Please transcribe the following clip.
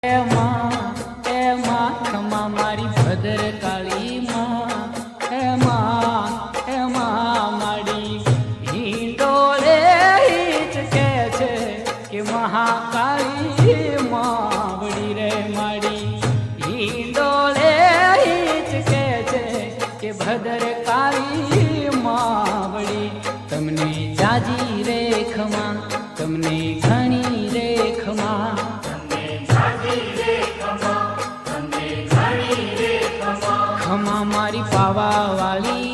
એમાં ખમા મારી ભદર કાળી એમાં મારી હિંડોળે હિચકે છે કે મહાકાળી માવડી રે મારી હિંડોળે હિચકે છે કે ભદર કાળી માવડી તમને જાજી રે ખમા તમને ઘણી રે ખમા ખમા મારી પાવા વાળી